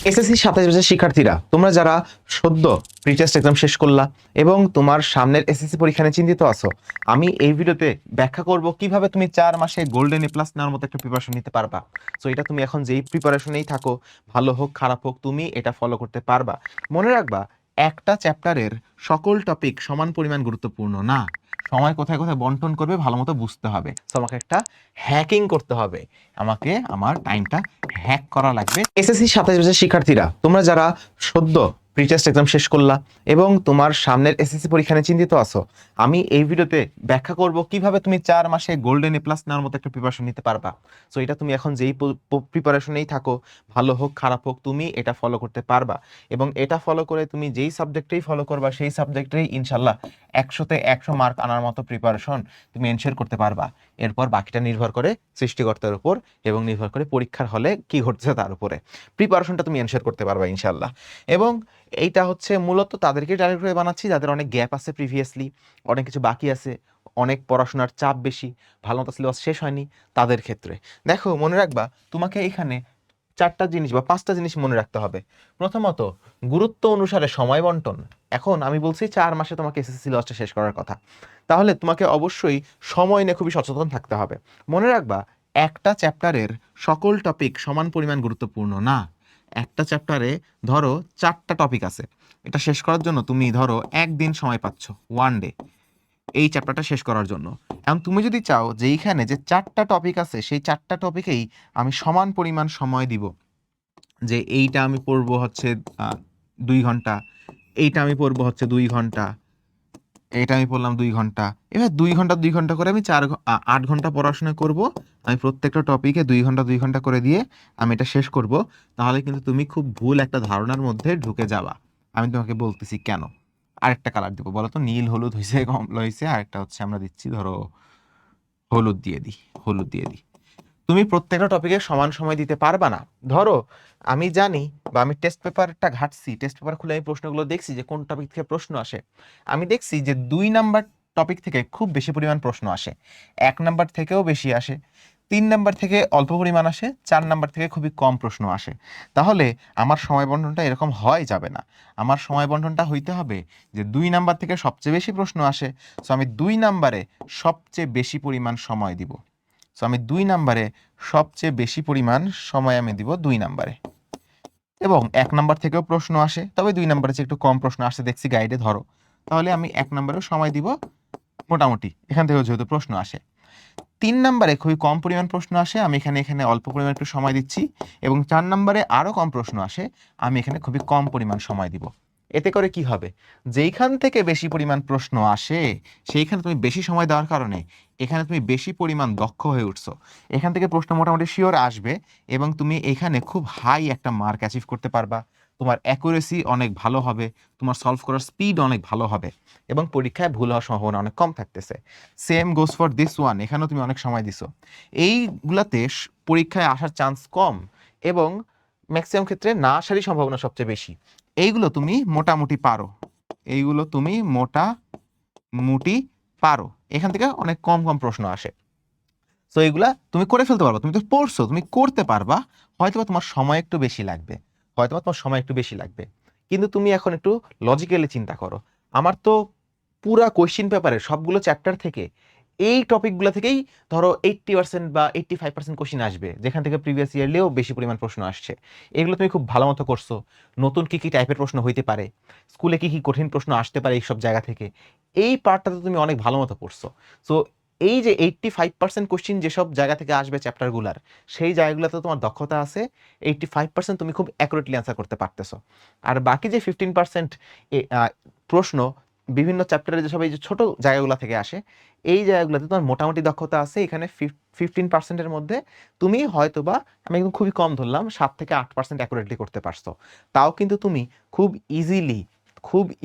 SSC 27 বছরের শিক্ষার্থীরা, তোমরা যারা সদ্য প্রি-টেস্ট এক্সাম শেষ করলা এবং তোমার সামনের এসএসসি পরীক্ষা নিয়ে চিন্তিত আছো, আমি এই ভিডিওতে ব্যাখ্যা করব কিভাবে তুমি 4 মাসে গোল্ডেন এ প্লাস নেওয়ার মতো একটা প্রিপারেশন নিতে পারবা। সো এটা তুমি এখন যেই প্রিপারেশনেই থাকো, ভালো হোক খারাপ হোক, তুমি এটা ফলো করতে পারবা। মনে রাখবা, একটা চ্যাপ্টারের সকল টপিক সমান পরিমাণ গুরুত্বপূর্ণ না। সময় কোথায় কোথায় বন্টন করবে ভালো মতো বুঝতে হবে। সো আমাকে একটা হ্যাকিং করতে হবে, আমাকে আমার টাইমটা হ্যাক করা লাগবে। এসএসসি 27 বছরের শিক্ষার্থীরা, তোমরা যারা সদ্য প্রি-টেস্ট এক্সাম শেষ করলা এবং তোমার সামনের এসএসসি পরীক্ষা নিয়ে চিন্তিত আছো, আমি এই ভিডিওতে ব্যাখ্যা করব কিভাবে তুমি 4 মাসে গোল্ডেন এ প্লাস নেওয়ার মতো একটা প্রিপারেশন নিতে পারবা। সো এটা তুমি এখন যেই প্রিপারেশনেই থাকো, ভালো হোক খারাপ হোক, তুমি এটা ফলো করতে পারবা। এবং এটা ফলো করে তুমি যেই সাবজেক্টেই ফলো করবা, সেই সাবজেক্টেই ইনশাল্লাহ 100তে 100 মার্ক আনার মতো প্রিপারেশন তুমি এনশিওর করতে পারবা। এরপর বাকিটা নির্ভর করে সৃষ্টিকর্তার উপর এবং নির্ভর করে পরীক্ষার হলে কি ঘটছে তার উপরে। প্রিপারেশনটা তুমি এনশিওর করতে পারবা ইনশাল্লাহ। এবং এইটা হচ্ছে মূলত তাদেরকে টার্গেট করে বানাচ্ছি যাদের অনেক গ্যাপ আছে, প্রিভিয়াসলি অনেক কিছু বাকি আছে, অনেক পড়াশোনার চাপ বেশি, ভালো মতো সিলেবাস শেষ হয়নি, তাদের ক্ষেত্রে। দেখো, মনে রাখবা, তোমাকে এখানে 4টা জিনিস বা 5টা জিনিস মনে রাখতে হবে। প্রথমত, গুরুত্ব অনুসারে সময় বন্টন। এখন আমি বলছি 4 মাসে তোমাকে এসএসসি সিলেবাসটা শেষ করার কথা, তাহলে তোমাকে অবশ্যই সময় নিয়ে খুবই সচেতন থাকতে হবে। মনে রাখবা, একটা চ্যাপ্টারের সকল টপিক সমান পরিমাণ গুরুত্বপূর্ণ না। একটা চ্যাপ্টারে ধরো 4টা টপিক আছে, এটা শেষ করার জন্য তুমি ধরো একদিন সময় পাচ্ছ, ওয়ান ডে, এই চ্যাপ্টারটা শেষ করার জন্য। এখন তুমি যদি চাও যে এইখানে যে 4টা টপিক আছে, সেই 4টা টপিকেই আমি সমান পরিমাণ সময় দিব, যে এইটা আমি পড়বো হচ্ছে 2 ঘন্টা, এইটা আমি পড়বো হচ্ছে 2 ঘন্টা, এটা আমি পড়লাম 2 ঘন্টা, এবার 2 ঘন্টা করে আমি 8 ঘন্টা পড়াশোনা করব। আমি প্রত্যেকটা টপিকে 2 ঘন্টা করে দিয়ে আমি এটা শেষ করব। তাহলে কিন্তু তুমি খুব ভুল একটা ধারণার মধ্যে ঢুকে যাবা। আমি তোমাকে বলতেছি কেন। আরেকটা কালার দিব, বলো তো, নীল হলুদ হয়েছে, কমলা হয়েছে, আরেকটা হচ্ছে আমরা দিচ্ছি ধরো হলুদ দিয়ে দিই, হলুদ দিয়ে দিই। তুমি প্রত্যেকটা টপিকে সমান সময় দিতে পারবা না। ধরো, আমি জানি বা আমি টেস্ট পেপারটা ঘাটছি, টেস্ট পেপার খুলে আমি প্রশ্নগুলো দেখছি যে কোন টপিক থেকে প্রশ্ন আসে। আমি দেখছি যে 2 নাম্বার টপিক থেকে খুব বেশি পরিমাণ প্রশ্ন আসে, 1 নাম্বার থেকেও বেশি আসে, 3 নাম্বার থেকে অল্প পরিমাণ আসে, 4 নাম্বার থেকে খুবই কম প্রশ্ন আসে। তাহলে আমার সময় বন্টনটা এরকম হয় যাবে না। আমার সময় বন্টনটা হইতে হবে যে 2 নাম্বার থেকে সবচেয়ে বেশি প্রশ্ন আসে, সো আমি 2 নাম্বারে সবচেয়ে বেশি পরিমাণ সময় দিব। সো আমি 2 নাম্বারে সবচেয়ে বেশি পরিমাণ সময় আমি দিব 2 নাম্বারে। এবং 1 নাম্বার থেকেও প্রশ্ন আসে, তবে 2 নাম্বারে চেয়ে একটু কম প্রশ্ন আসে দেখছি গাইডে ধরো, তাহলে আমি 1 নাম্বারেও সময় দিব মোটামুটি, এখান থেকেও যেহেতু প্রশ্ন আসে। 3 নাম্বারে খুবই কম পরিমাণ প্রশ্ন আসে, আমি এখানে অল্প পরিমাণ একটু সময় দিচ্ছি। এবং 4 নাম্বারে আরও কম প্রশ্ন আসে, আমি এখানে খুবই কম পরিমাণ সময় দিব। এতে করে কি হবে, যেইখান থেকে বেশি পরিমাণ প্রশ্ন আসে সেইখানে তুমি বেশি সময় দেওয়ার কারণে এখানে তুমি বেশি পরিমাণ দক্ষ হয়ে উঠছো। এখান থেকে প্রশ্ন মোটামুটি শিওর আসবে এবং তুমি এখানে খুব হাই একটা মার্ক অ্যাচিভ করতে পারবা। তোমার অ্যাকুরেসি অনেক ভালো হবে, তোমার সলভ করার স্পিড অনেক ভালো হবে এবং পরীক্ষায় ভুল হওয়ার সম্ভাবনা অনেক কম থাকতেছে। Same goes for this one, এখানেও তুমি অনেক সময় দিছো। এইগুলাতে পরীক্ষায় আসার চান্স কম এবং ম্যাক্সিমাম ক্ষেত্রে না আসারই সম্ভাবনা সবচেয়ে বেশি। এইগুলো তুমি মোটামুটি পারো, এইগুলো তুমি মোটামুটি পারো, এখান থেকে অনেক কম কম প্রশ্ন আসে। সো এইগুলা তুমি করে ফেলতে পারবা, তুমি তো পড়ছো, তুমি করতে পারবা। হয়তো তোমার সময় একটু বেশি লাগবে, হয়তো তোমার সময় একটু বেশি লাগবে, কিন্তু তুমি এখন একটু লজিক্যালি চিন্তা করো। আমার তো পুরা কোয়েশ্চেন পেপারের সবগুলো চ্যাপ্টার থেকে এই টপিকগুলো থেকেই ধরো 80% বা 85% কোশ্চিন আসবে, যেখান থেকে প্রিভিয়াস ইয়ারলেও বেশি পরিমাণ প্রশ্ন আসছে। এগুলো তুমি খুব ভালো মতো করছো। নতুন কি কি টাইপের প্রশ্ন হইতে পারে, স্কুলে কি কি কঠিন প্রশ্ন আসতে পারে এইসব জায়গা থেকে, এই পার্টটাতে তুমি অনেক ভালো মতো পড়ছো। সো এই যে 85% কোশ্চিন যেসব জায়গা থেকে আসবে চ্যাপ্টারগুলার, সেই জায়গাগুলোতে তোমার দক্ষতা আছে, 85% তুমি খুব অ্যাকুরেটলি অ্যান্সার করতে পারতেছো। আর বাকি যে 15% প্রশ্ন বিভিন্ন চ্যাপ্টারে যেসব এই যে ছোট জায়গাগুলো থেকে আসে, এই জায়গাগুলোতে তোমার মোটামুটি দক্ষতা আছে। এখানে 15%-এর মধ্যে তুমি হয়তো বা, আমি একদম খুবই কম ধরলাম, 7 থেকে 8% অ্যাকুরেটলি করতে পারছো। তাও কিন্তু তুমি খুব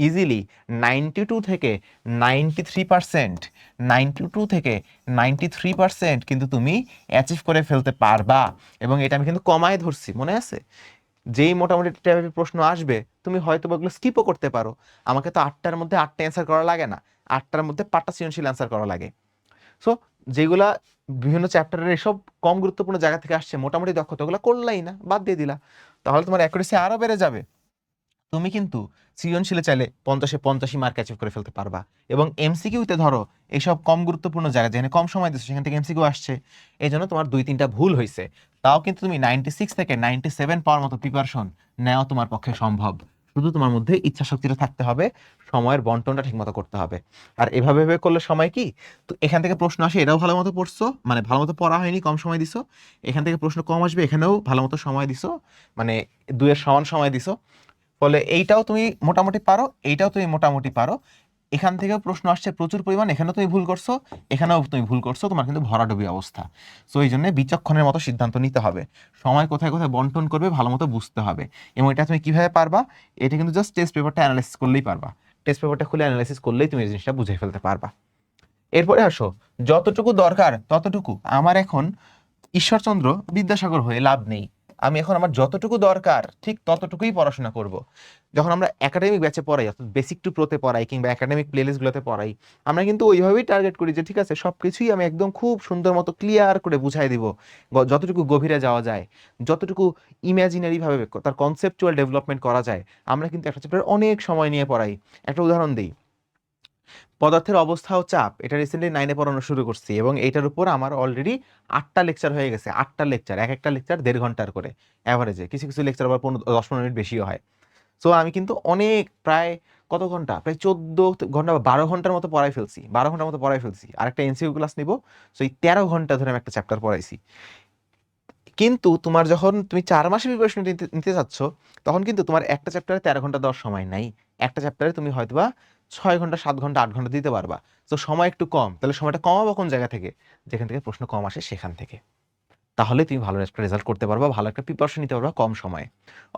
ইজিলি 92 থেকে 93%, 92 থেকে 93% কিন্তু তুমি অ্যাচিভ করে ফেলতে পারবা। এবং এটা আমি কিন্তু কমায় ধরছি, মনে আছে? যেই মোটামুটি টাইপের প্রশ্ন আসবে তুমি হয়তো ওগুলো স্কিপও করতে পারো। আমাকে তো 8টার মধ্যে 8টা অ্যান্সার করা লাগে না, 8টার মধ্যে 5টা সৃজনশীল অ্যান্সার করা লাগে। সো যেগুলা বিভিন্ন চ্যাপ্টারের এসব কম গুরুত্বপূর্ণ জায়গা থেকে আসছে, মোটামুটি দক্ষতা, ওগুলো করলাই না, বাদ দিয়ে দিলা, তাহলে তোমার অ্যাকুরেসি আরো বেড়ে যাবে। তুমি কিন্তু সৃজনশীলে চাইলে 50-এ 85 মার্ক অ্যাচিভ করে ফেলতে পারবা। এবং এমসিকিউতে ধরো এইসব কম গুরুত্বপূর্ণ জায়গা যেখানে কম সময় দিচ্ছ সেখান থেকে এমসিকিউ আসছে, এই জন্য তোমার 2-3টা ভুল হয়েছে, তাও কিন্তু তুমি 96 থেকে 97 পাওয়ার মতো প্রিপারেশন নেওয়া তোমার পক্ষে সম্ভব। শুধু তোমার মধ্যে ইচ্ছা শক্তিটা থাকতে হবে, সময়ের বন্টনটা ঠিকমতো করতে হবে। আর এভাবে এভাবে করলে সময় কি, তো এখান থেকে প্রশ্ন আসে, এটাও ভালো মতো পড়ছো, মানে ভালো মতো পড়া হয়নি, কম সময় দিছো, এখান থেকে প্রশ্ন কম আসবে, এখানেও ভালো মতো সময় দিছো, মানে দুয়ের সমান সময় দিছো, ফলে এইটাও তুমি মোটামুটি পারো, এইটাও তুমি মোটামুটি পারো। এখান থেকেও প্রশ্ন আসছে প্রচুর পরিমাণ, এখানেও তুমি ভুল করছো, এখানেও তুমি ভুল করছো, তোমার কিন্তু ভরাডুবি অবস্থা। সো এই জন্য বিচক্ষণের মতো সিদ্ধান্ত নিতে হবে, সময় কোথায় কোথায় বন্টন করবে ভালো মতো বুঝতে হবে। এবং এটা তুমি কিভাবে পারবা, এটা কিন্তু জাস্ট টেস্ট পেপারটা অ্যানালাইসিস করলেই পারবা, টেস্ট পেপারটা খুলে অ্যানালাইসিস করলেই তুমি এই জিনিসটা বুঝে ফেলতে পারবা। এরপরে আসো, যতটুকু দরকার ততটুকু, আমার এখন ঈশ্বরচন্দ্র বিদ্যাসাগর হয়ে লাভ নেই, আমি এখন আমার যতটুকু দরকার ঠিক ততটুকুই পড়াশোনা করব। যখন আমরা একাডেমিক ব্যাচে পড়াই, অর্থাৎ বেসিক টু প্রোতে পড়াই কিংবা একাডেমিক প্লেলিস্টগুলোতে পড়াই, আমরা কিন্তু ওইভাবেই টার্গেট করি যে ঠিক আছে সব কিছুই আমি একদম খুব সুন্দর মতো ক্লিয়ার করে বুঝাই দিব, যতটুকু গভীরে যাওয়া যায়, যতটুকু ইমাজিনারিভাবে তার কনসেপচুয়াল ডেভেলপমেন্ট করা যায়, আমরা কিন্তু একটা চ্যাপ্টার অনেক সময় নিয়ে পড়াই। একটা উদাহরণ দিই, পদার্থের অবস্থা ও চাপ, এটা রিসেন্টলি 9-এ পড়ানো শুরু করছি এবং এইটার উপর আমার অলরেডি 8টা লেকচার হয়ে গেছে। 8টা লেকচার, এক একটা লেকচার 1.5 ঘন্টার করে অ্যাভারেজে, কিছু কিছু লেকচার আবার 10-15 মিনিট বেশিও হয়। সো আমি কিন্তু অনেক, প্রায় কত ঘন্টা, প্রায় 14 ঘন্টা বা 12 ঘন্টার মতো পড়াই ফেলছি, 12 ঘন্টার মতো পড়াই ফেলছি, আর একটা এনসিইউ ক্লাস নিব। সো এই 13 ঘন্টা ধরে আমি একটা চ্যাপ্টার পড়াইছি। কিন্তু তোমার যখন তুমি 4 মাসে প্রিপারেশন নিতে নিতে চাচ্ছ, তখন কিন্তু তোমার একটা চ্যাপ্টারে 13 ঘন্টা দেওয়ার সময় নাই, একটা চ্যাপ্টারে তুমি হয়তোবা 6 ঘন্টা, 7 ঘন্টা, 8 ঘন্টা দিতে পারবা। তো সময় একটু কম, তাহলে সময়টা কমাবো কোন জায়গা থেকে, যেখান থেকে প্রশ্ন কম আসে সেখান থেকে। তাহলে তুমি ভালো একটা রেজাল্ট করতে পারবা, ভালো একটা প্রিপারেশন নিতে পারবা কম সময়ে।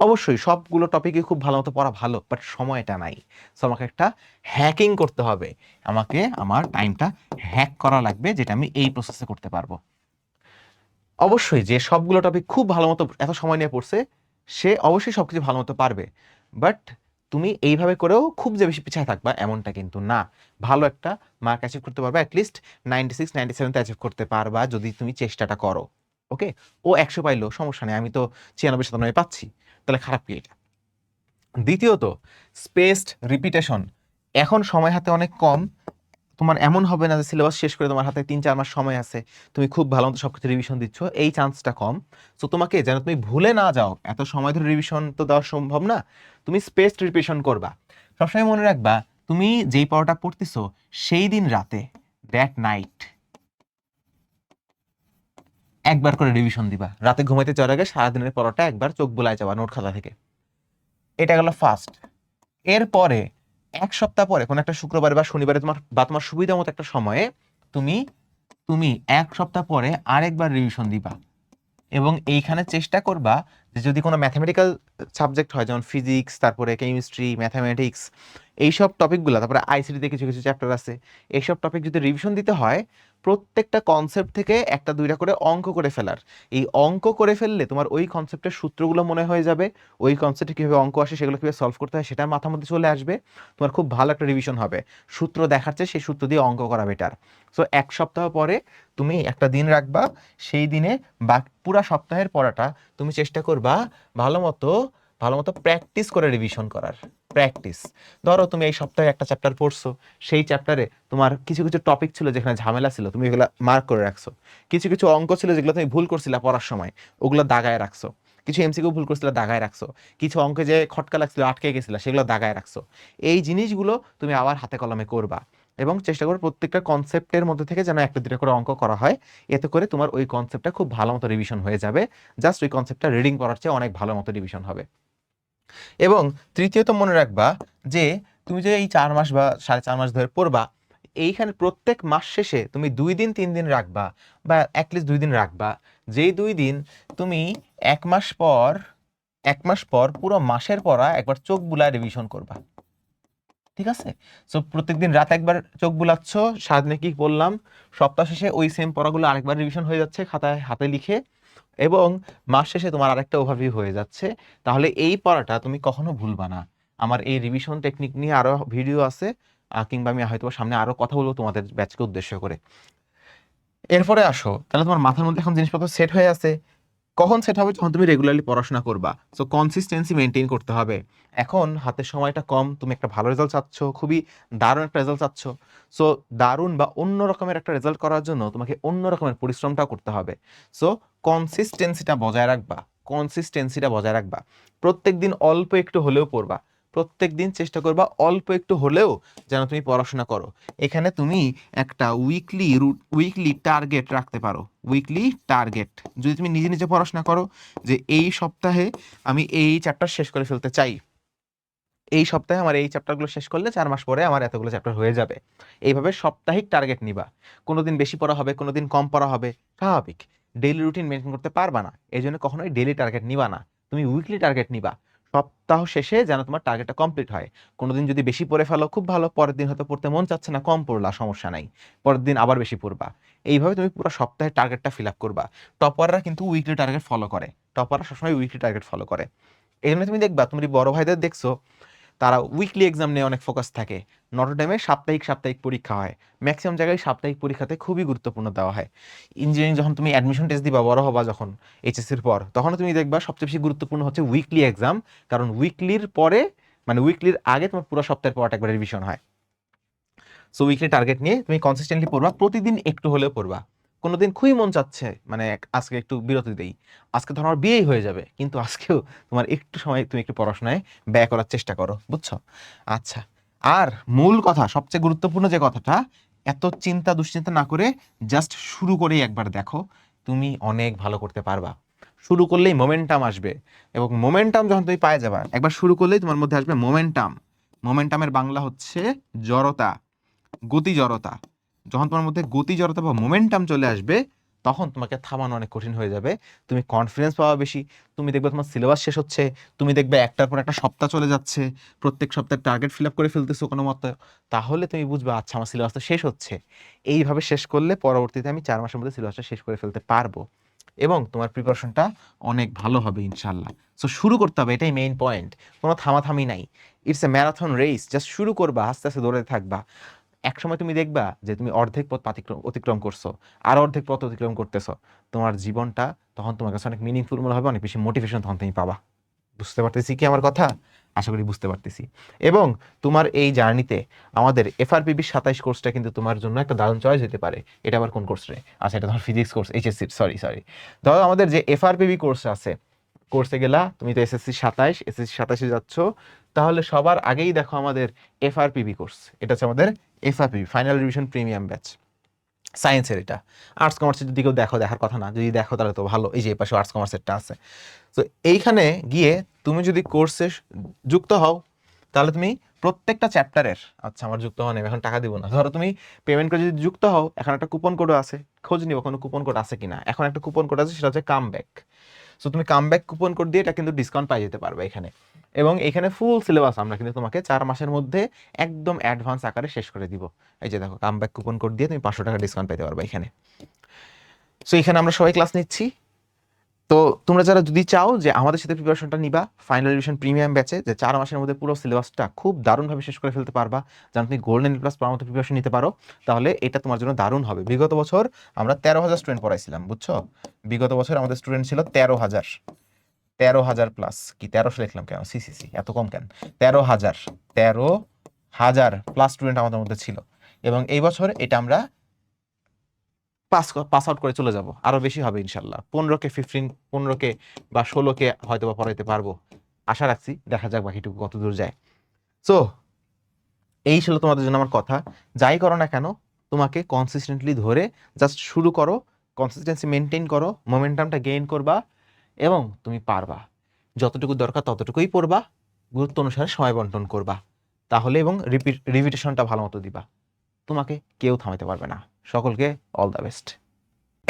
অবশ্যই সবগুলো টপিকই খুব ভালো মতো পড়া ভালো, বাট সময়টা নাই। সো আমাকে একটা হ্যাকিং করতে হবে, আমাকে আমার টাইমটা হ্যাক করা লাগবে, যেটা আমি এই প্রসেসে করতে পারবো। অবশ্যই যে সবগুলো টপিক খুব ভালো মতো এত সময় নিয়ে পড়ছে, সে অবশ্যই সবকিছু ভালো মতো পারবে, বাট তুমি এইভাবে করেও খুব যে বেশি পিছায় থাকবা এমনটা কিন্তু না। ভালো একটা মার্ক অ্যাচিভ করতে পারবা, অ্যাটলিস্ট 96-97 অ্যাচিভ করতে পারবা যদি তুমি চেষ্টাটা করো। ওকে, ও 100 পাইলো সমস্যা নেই, আমি তো 96-97 পাচ্ছি, তাহলে খারাপ কি এটা। দ্বিতীয়ত, স্পেসড রিপিটেশন। এখন সময় হাতে অনেক কম, তোমার এমন হবে না যে সিলেবাস শেষ করে তোমার হাতে 3-4 মাস সময় আছে, তুমি খুব ভালো মতো সবকিছু রিভিশন দিচ্ছ, এই চান্সটা কম। সো তোমাকে যেন তুমি ভুলে না যাও, এত সময় ধরে রিভিশন তো দেওয়া সম্ভব না, তুমি স্পেসড রিভিশন করবা। সবসময় মনে রাখবা, তুমি যেই পড়াটা পড়তেছো সেই দিন রাতে, দ্যাট নাইট, একবার করে রিভিশন দিবা, রাতে ঘুমাইতে যাওয়ার আগে সারাদিনের পড়াটা একবার চোখ বুলায় যাবা নোট খাতা থেকে। এটা গেল ফার্স্ট। এরপরে 1 সপ্তাহ পরে কোনো একটা শুক্রবারে বা শনিবারে তোমার সুবিধা মতো একটা সময়ে তুমি তুমি 1 সপ্তাহ পরে আরেকবার রিভিশন দিবা। এবং এইখানে চেষ্টা করবা যে যদি কোনো ম্যাথামেটিক্যাল সাবজেক্ট হয়, যেমন ফিজিক্স, তারপরে কেমিস্ট্রি, ম্যাথামেটিক্স, এইসব টপিকগুলো, তারপরে আইসিটিতে কিছু কিছু চ্যাপ্টার আছে, এইসব টপিক যদি রিভিশন দিতে হয়, প্রত্যেকটা কনসেপ্ট থেকে 1টা 2টা করে অঙ্ক করে ফেলার। এই অঙ্ক করে ফেললে তোমার ওই কনসেপ্টের সূত্রগুলো মনে হয়ে যাবে, ওই কনসেপ্টে কীভাবে অঙ্ক আসে সেগুলো কীভাবে সলভ করতে হয় সেটা মাথার মধ্যে চলে আসবে, তোমার খুব ভালো একটা রিভিশন হবে। সূত্র দেখার চেয়ে সেই সূত্র দিয়ে অঙ্ক করা বেটার। সো 1 সপ্তাহ পরে তুমি একটা দিন রাখবা, সেই দিনে বা পুরা সপ্তাহের পড়াটা তুমি চেষ্টা করবা ভালো মতো প্র্যাকটিস করে রিভিশন করার। প্র্যাকটিস, ধরো তুমি এই সপ্তাহে একটা চ্যাপ্টার পড়ছো, সেই চ্যাপ্টারে তোমার কিছু কিছু টপিক ছিল যেখানে ঝামেলা ছিল, তুমি এগুলো মার্ক করে রাখছো। কিছু কিছু অঙ্ক ছিল যেগুলো তুমি ভুল করছিলা পড়ার সময়, ওগুলো দাগায় রাখছো। কিছু এমসিকিউ ভুল করছিলা, দাগায় রাখছো। কিছু অঙ্কে যে খটকা লাগছিল, আটকে গেছিলা, সেগুলো দাগায় রাখছো। এই জিনিসগুলো তুমি আবার হাতে কলমে করবা এবং চেষ্টা করো প্রত্যেকটা কনসেপ্টের মধ্যে থেকে যেন 1-2 করে অঙ্ক করা হয়। এতে করে তোমার ওই কনসেপ্টটা খুব ভালো মতো রিভিশন হয়ে যাবে, জাস্ট ওই কনসেপ্টটা রিডিং পড়ার চেয়ে অনেক ভালো মতো রিভিশন হবে। এবং তৃতীয়ত মনে রাখবা যে তুমি যে এই 4 মাস বা 4.5 মাস ধরে পড়বা, এইখানে প্রত্যেক মাস শেষে তুমি 2 দিন 3 দিন রাখবা, বা অ্যাটলিস্ট 2 দিন রাখবা, যেই 2 দিন তুমি 1 মাস পর পুরো মাসের পড়া একবার চোখ বুলায় রিভিশন করবা। ঠিক আছে? সো প্রত্যেকদিন রাতে একবার চোখ বুলাচ্ছ, সারাদিনে কি বললাম, সপ্তাহ শেষে ওই সেম পড়াগুলো আরেকবার রিভিশন হয়ে যাচ্ছে খাতায় হাতে লিখে, এবং মাস শেষে তোমার আরেকটা ওভারভিউ হয়ে যাচ্ছে। তাহলে এই পড়াটা তুমি কখনো ভুলবা না। আমার এই রিভিশন টেকনিক নিয়ে আরো ভিডিও আছে, কিংবা আমি হয়তো সামনে আরো কথা বলবো তোমাদের ব্যাচকে উদ্দেশ্য করে। এরপরে আসো, তাহলে তোমার মাথার মধ্যে এখন জিনিসপত্র সেট হয়ে আছে। কখন সেট হবে? যখন তুমি রেগুলারলি পড়াশোনা করবা। সো কনসিস্টেন্সি মেনটেন করতে হবে। এখন হাতের সময়টা কম, তুমি একটা ভালো রেজাল্ট চাচ্ছ, খুবই দারুণ একটা রেজাল্ট চাচ্ছ। সো দারুণ বা অন্য রকমের একটা রেজাল্ট করার জন্য তোমাকে অন্য রকমের পরিশ্রমটাও করতে হবে। সো কনসিস্টেন্সিটা বজায় রাখবা, কনসিস্টেন্সিটা বজায় রাখবা। প্রত্যেক দিন অল্প একটু হলেও পড়বা, প্রত্যেক দিন চেষ্টা করবা অল্প একটু হলেও যেন তুমি পড়াশোনা করো। এখানে তুমি একটা উইকলি টার্গেট রাখতে পারো। উইকলি টার্গেট যদি তুমি নিজে নিজে পড়াশোনা করো, যে এই সপ্তাহে আমি এই চ্যাপ্টার শেষ করে ফেলতে চাই, এই সপ্তাহে আমার এই চ্যাপ্টারগুলো শেষ করলে 4 মাস পরে আমার এতগুলো চ্যাপ্টার হয়ে যাবে। এইভাবে সাপ্তাহিক টার্গেট নিবা। কোনোদিন বেশি পড়া হবে, কোনোদিন কম পড়া হবে, স্বাভাবিক। ডেইলি রুটিন মেনটেন করতে পারবা না, এই জন্য কখনোই ডেইলি টার্গেট নিবা না, তুমি উইকলি টার্গেট নিবা। সপ্তাহ শেষে যেন তোমার টার্গেটটা কমপ্লিট হয়। কোনোদিন যদি বেশি পড়ে ফেলো খুব ভালো, পরের দিন হয়তো পড়তে মন চাচ্ছে না, কম পড়লা, সমস্যা নাই, পরের দিন আবার বেশি পড়বা। এইভাবে তুমি পুরো সপ্তাহের টার্গেটটা ফিল আপ করবা। টপাররা কিন্তু উইকলি টার্গেট ফলো করে, টপাররা সবসময় উইকলি টার্গেট ফলো করে। এই জন্য তুমি দেখবা, তুমি বড় ভাইদের দেখছো, তারা উইকলি এক্সাম নিয়ে অনেক ফোকাস থাকে। নটরডেমে সাপ্তাহিক সাপ্তাহিক পরীক্ষা হয়, ম্যাক্সিমাম জায়গায় সাপ্তাহিক পরীক্ষাতে খুবই গুরুত্বপূর্ণ দেওয়া হয়। ইঞ্জিনিয়ারিং যখন তুমি অ্যাডমিশন টেস্ট দিবা, বড় হবা যখন এইচএসসির পর, তখন তুমি দেখবা সবচেয়ে বেশি গুরুত্বপূর্ণ হচ্ছে উইকলি এক্সাম। কারণ উইকলির পরে, মানে উইকলির আগে তোমার পুরো সপ্তাহের পর একবার রিভিশন হয়। সো উইকলি টার্গেট নিয়ে তুমি কনসিস্টেন্টলি পড়বা, প্রতিদিন একটু হলেও পড়বা। কোনোদিন খুবই মন চাচ্ছে মানে আজকে একটু বিরতি দেই, আজকে ধর আমার বিয়েই হয়ে যাবে, কিন্তু আজকেও তোমার একটু সময় তুমি একটু পড়াশোনায় ব্যয় করার চেষ্টা করো, বুঝছো? আচ্ছা, আর মূল কথা, সবচেয়ে গুরুত্বপূর্ণ যে কথাটা, এত চিন্তা দুশ্চিন্তা না করে জাস্ট শুরু করেই একবার দেখো, তুমি অনেক ভালো করতে পারবা। শুরু করলেই মোমেন্টাম আসবে, এবং মোমেন্টাম যখন তুমি পায়ে যাবা, একবার শুরু করলেই তোমার মধ্যে আসবে মোমেন্টাম। মোমেন্টামের বাংলা হচ্ছে জড়তা, গতি জড়তা। যখন তোমার মধ্যে গতি জড়তা বা মোমেন্টাম চলে আসবে, তখন তোমাকে থামানো অনেক কঠিন হয়ে যাবে। তুমি কনফিডেন্স পাওয়া বেশি, তুমি দেখবে তোমার সিলেবাস শেষ হচ্ছে, তুমি দেখবে একটার পর একটা সপ্তাহ চলে যাচ্ছে, প্রত্যেক সপ্তাহে টার্গেট ফিল আপ করে ফেলতেছো কোনো মতো, তাহলে তুমি বুঝবে আচ্ছা আমার সিলেবাসটা শেষ হচ্ছে। এইভাবে শেষ করলে পরবর্তীতে আমি 4 মাসের মধ্যে সিলেবাসটা শেষ করে ফেলতে পারবো, এবং তোমার প্রিপারেশনটা অনেক ভালো হবে ইনশাল্লাহ। সো শুরু করতে হবে, এটাই মেইন পয়েন্ট। কোনো থামাথামি নাই, it's a marathon race. Just শুরু করবা, আস্তে আস্তে দৌড়াতে থাকবা। একসময় তুমি দেখবা যে তুমি অর্ধেক পথ অতিক্রম করছো, আর অর্ধেক পথ অতিক্রম করতেছো। তোমার জীবনটা তখন তোমার কাছে অনেক মিনিংফুল মনে হবে, অনেক বেশি মোটিভেশন তখন তুমি পাবা। বুঝতে পারতেছি কি আমার কথা? আশা করি বুঝতে পারতেছি। এবং তোমার এই জার্নিতে আমাদের এফআরপিবি 27 কোর্সটা কিন্তু তোমার জন্য একটা দারুণ চয়েস হতে পারে। এটা আবার কোন কোর্স রে? আচ্ছা, এটা তোমার ফিজিক্স কোর্স, এইচএসসি, সরি। ধরো আমাদের যে এফআরপিবি কোর্স আছে, কোর্সে গেলা, তুমি তো এসএসসি 27 যাচ্ছ, তাহলে সবার আগেই দেখো আমাদের এফআরপিবি কোর্স। এটা হচ্ছে আমাদের এফআরপিবি ফাইনাল রিভিশন প্রিমিয়াম ব্যাচ, সায়েন্সের। এটা আর্টস কমার্সের যদি কেউ দেখো, দেখার কথা না, যদি দেখো তাহলে তো ভালো, এই যে এই পাশে আর্টস কমার্সেরটা আছে। তো এইখানে গিয়ে তুমি যদি কোর্সে যুক্ত হও, তাহলে তুমি প্রত্যেকটা চ্যাপ্টারের, আচ্ছা আমার যুক্ত হওয়া নেই, এখন টাকা দিব না, ধরো তুমি পেমেন্ট করে যদি যুক্ত হও, এখন একটা কুপন কোডও আছে, খোঁজ নিব কোনো কুপন কোড আছে কিনা। এখন একটা কুপন কোড আছে, সেটা হচ্ছে কামব্যাক। সো তুমি কামব্যাক কুপন কোড দিয়ে এটা কিন্তু ডিসকাউন্ট পাই যেতে পারবে এখানে। এবং এখানে ফুল সিলেবাস আমরা কিন্তু তোমাকে 4 মাসের মধ্যে একদম অ্যাডভান্স আকারে শেষ করে দিব। এই যে দেখো, কামব্যাক কুপন কোড দিয়ে তুমি 500 টাকা ডিসকাউন্ট পেতে পারবে এখানে। সো এখানে আমরা সবাই ক্লাস নিচ্ছি। তো তোমরা যারা যদি চাও যে আমাদের সাথে প্রিপারেশনটা নিবা ফাইনাল রিভিশন প্রিমিয়াম ব্যাচে, যে 4 মাসের মধ্যে পুরো সিলেবাসটা খুব দারুণভাবে শেষ করে ফেলতে পারবা, যেন তুমি গোল্ডেন প্লাস পাওয়ার মতো প্রিপারেশন নিতে পারো, তাহলে এটা তোমার জন্য দারুণ হবে। বিগত বছর আমরা 13,000 স্টুডেন্ট পড়াইছিলাম, বুঝছো? বিগত বছর আমাদের স্টুডেন্ট ছিল 13,000, 13,000 প্লাস। কি 1300 লিখলাম কেন? সি এত কম কেন? 13,000, 13,000 প্লাস স্টুডেন্ট আমাদের মধ্যে ছিল। এবং এই বছর এটা আমরা পাস আউট করে চলে যাব, আরো বেশি হবে ইনশাল্লাহ। 15কে 15কে বা 16কে হয়তো বা পড়াইতে পারবো, আশা রাখছি। দেখা যাক বাকিটুকু কত দূর যায়। সো এই ছিল তোমাদের জন্য আমার কথা। যাই করো না কেন, তোমাকে কনসিস্টেন্টলি ধরে জাস্ট শুরু করো, কনসিস্টেন্সি মেনটেন করো, মোমেন্টামটা গেইন করবা, এবং তুমি পারবা। যতটুকু দরকার ততটুকুই পড়বা, গুরুত্ব অনুসারে সময় বন্টন করবা, তাহলে, এবং রিপিটেশনটা ভালো মতো দিবা, তোমাকে কেউ থামাতে পারবে না। সকলকে অল দ্য বেস্ট।